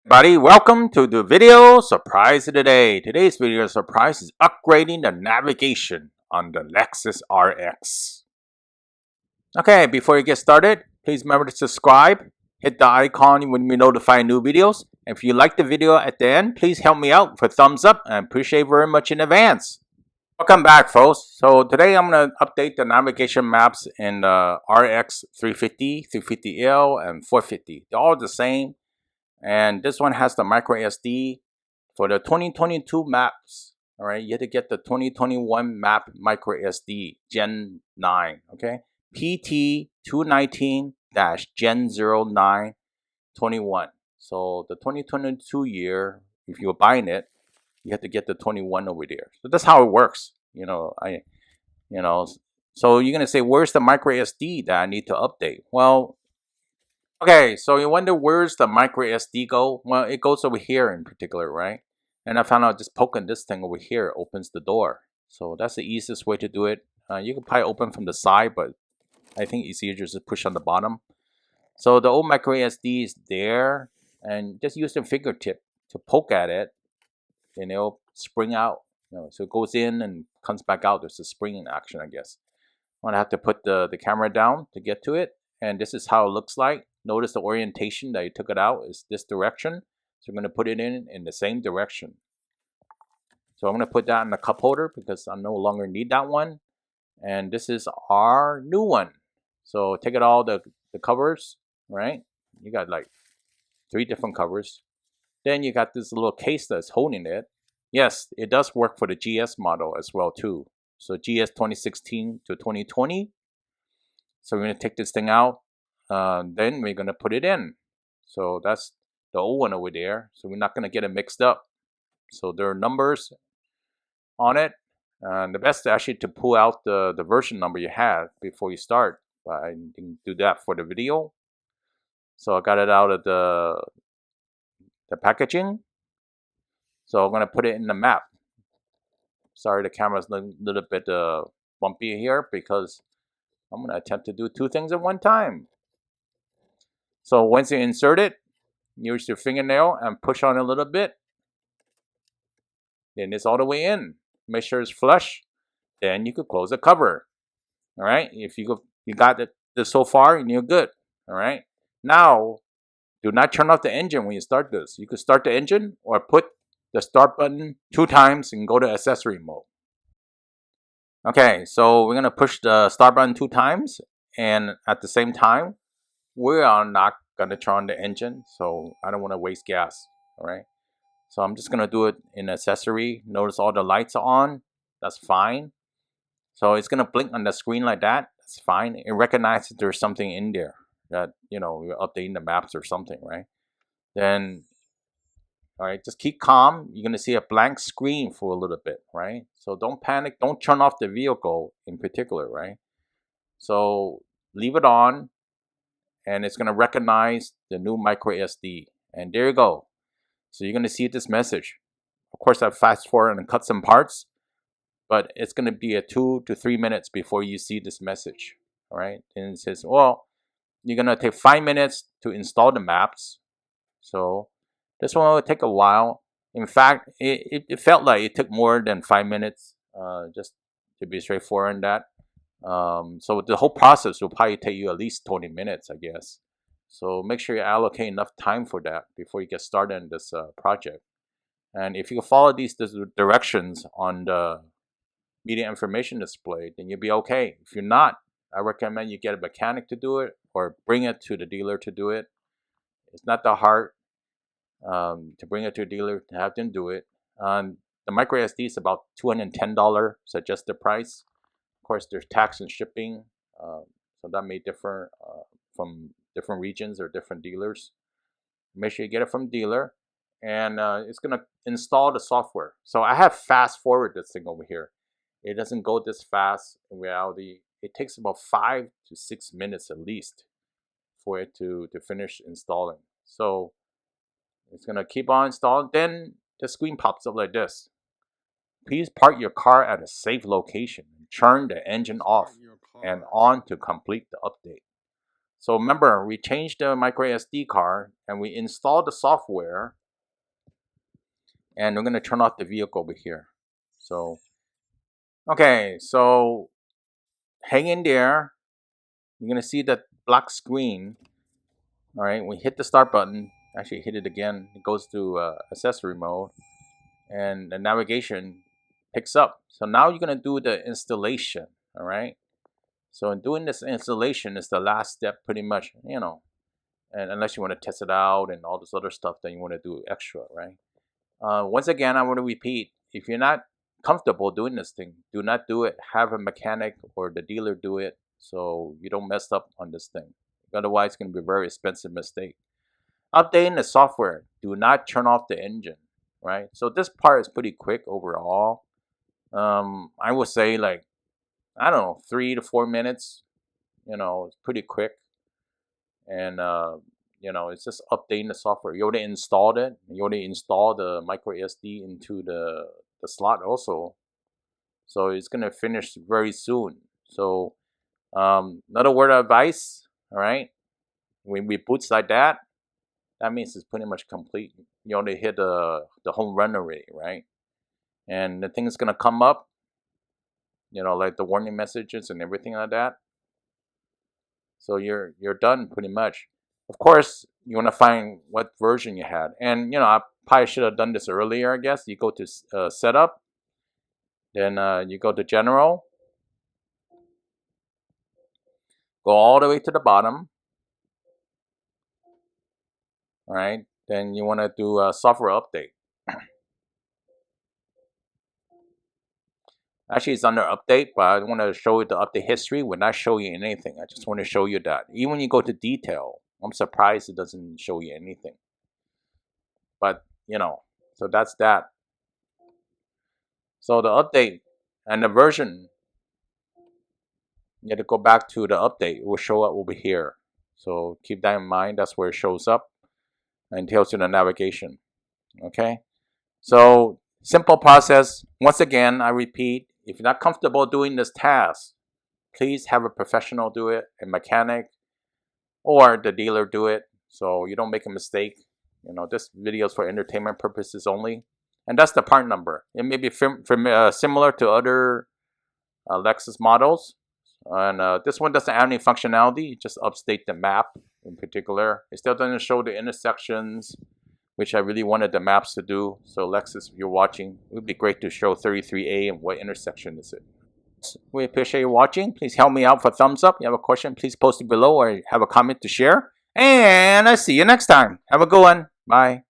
Buddy, welcome to the video surprise of the day. Today's video surprise is upgrading the navigation on the Lexus RX. Okay, before you get started, please remember to subscribe, hit the icon when we notify new videos. And if you like the video at the end, please help me out for a thumbs up and I appreciate very much in advance. Welcome back, folks. So today I'm going to update the navigation maps in the RX 350, 350L, and 450. They're all the same. And this one has the MicroSD for the 2022 maps. All right, you have to get the 2021 map MicroSD Gen 9. Okay, PT 219-Gen0921. So the 2022 year, if you're buying it, you have to get the 21 over there. So that's how it works. So you're gonna say, where's the MicroSD that I need to update? Well, okay, so you wonder where's the micro SD go? Well, it goes over here in particular, right? And I found out just poking this thing over here opens the door. So that's the easiest way to do it. You can probably open from the side, but I think it's easier just to push on the bottom. So the old micro SD is there, and just use the fingertip to poke at it, and it'll spring out. So it goes in and comes back out. There's a springing action, I guess. I'm gonna have to put the camera down to get to it, and this is how it looks like. Notice the orientation that you took it out is this direction. So I'm going to put it in the same direction. So I'm going to put that in the cup holder because I no longer need that one. And this is our new one. So take it all the covers, right? You got like 3 different covers. Then you got this little case that's holding it. Yes, it does work for the GS model as well too. So GS 2016 to 2020. So we're going to take this thing out. Then we're going to put it in. So that's the old one over there. So we're not going to get it mixed up. So there are numbers on it. And the best actually to pull out the version number you had before you start. But I didn't do that for the video. So I got it out of the packaging. So I'm going to put it in the map. Sorry, the camera's a little bit bumpy here because I'm going to attempt to do 2 things at one time. So once you insert it, use your fingernail and push on a little bit. Then it's all the way in. Make sure it's flush. Then you could close the cover. All right. If you got this so far, and you're good. All right. Now, do not turn off the engine when you start this. You could start the engine or put the start button 2 times and go to accessory mode. Okay. So we're gonna push the start button 2 times, and at the same time, we are not gonna turn on the engine, so I don't want to waste gas. All right, so I'm just gonna do it in accessory. Notice all the lights are on. That's fine. So it's gonna blink on the screen like that. That's fine. It recognizes there's something in there that you're updating the maps or something, right? Then, all right, just keep calm. You're gonna see a blank screen for a little bit, right? So don't panic. Don't turn off the vehicle in particular, right? So leave it on. And it's going to recognize the new micro SD. And there you go. So you're going to see this message. Of course, I fast forward and cut some parts, but it's going to be a 2 to 3 minutes before you see this message. All right. And it says, well, you're going to take 5 minutes to install the maps. So this one will take a while. In fact, it felt like it took more than 5 minutes, just to be straightforward in that. So the whole process will probably take you at least 20 minutes, I guess. So make sure you allocate enough time for that before you get started in this project. And if you follow these directions on the media information display, then you'll be okay. If you're not, I recommend you get a mechanic to do it or bring it to the dealer to do it. It's not that hard to bring it to a dealer to have them do it. The micro SD is about $210 suggested price. Of course, there's tax and shipping, so that may differ from different regions or different dealers. Make sure you get it from dealer, and it's going to install the software. So I have fast forward this thing over here. It doesn't go this fast in reality. It takes about 5 to 6 minutes at least for it to finish installing. So it's going to keep on installing. Then the screen pops up like this. Please park your car at a safe location and turn the engine off and on to complete the update. So remember, we changed the MicroSD card and we installed the software, and we're going to turn off the vehicle over here. So, okay, so hang in there. You're going to see that black screen. All right, we hit the start button. Actually, hit it again. It goes to accessory mode, and the navigation picks up. So now you're going to do the installation. All right. So in doing this installation is the last step, pretty much, you know, and unless you want to test it out and all this other stuff that you want to do extra, right? Once again, I want to repeat, if you're not comfortable doing this thing, do not do it. Have a mechanic or the dealer do it so you don't mess up on this thing. Otherwise, it's going to be a very expensive mistake. Updating the software. Do not turn off the engine, right? So this part is pretty quick overall. I would say like, I don't know, 3 to 4 minutes. You know, it's pretty quick. And, you know, it's just updating the software. You already installed it. You already installed the MicroSD into the slot also. So it's going to finish very soon. So another word of advice, all right? When we boots like that, that means it's pretty much complete. You already hit the home run already, right? And the thing is going to come up, you know, like the warning messages and everything like that. So you're done pretty much. Of course, you want to find what version you had. And, you know, I probably should have done this earlier, I guess. You go to setup, then you go to general, go all the way to the bottom. All right, then you want to do a software update. Actually, it's under update, but I want to show you the update history. We're not showing you anything. I just want to show you that. Even when you go to detail, I'm surprised it doesn't show you anything. But, you know, so that's that. So the update and the version, you have to go back to the update. It will show up over here. So keep that in mind. That's where it shows up and tells you the navigation. Okay. So simple process. Once again, I repeat, if you're not comfortable doing this task, please have a professional do it, a mechanic, or the dealer do it, so you don't make a mistake. You know, this video is for entertainment purposes only. And that's the part number. It may be similar to other Lexus models. And this one doesn't have any functionality, just update the map in particular. It still doesn't show the intersections, which I really wanted the maps to do. So Lexus, if you're watching, it would be great to show 33A and what intersection is it. We appreciate you watching. Please help me out for a thumbs up. If you have a question, please post it below or have a comment to share. And I'll see you next time. Have a good one. Bye.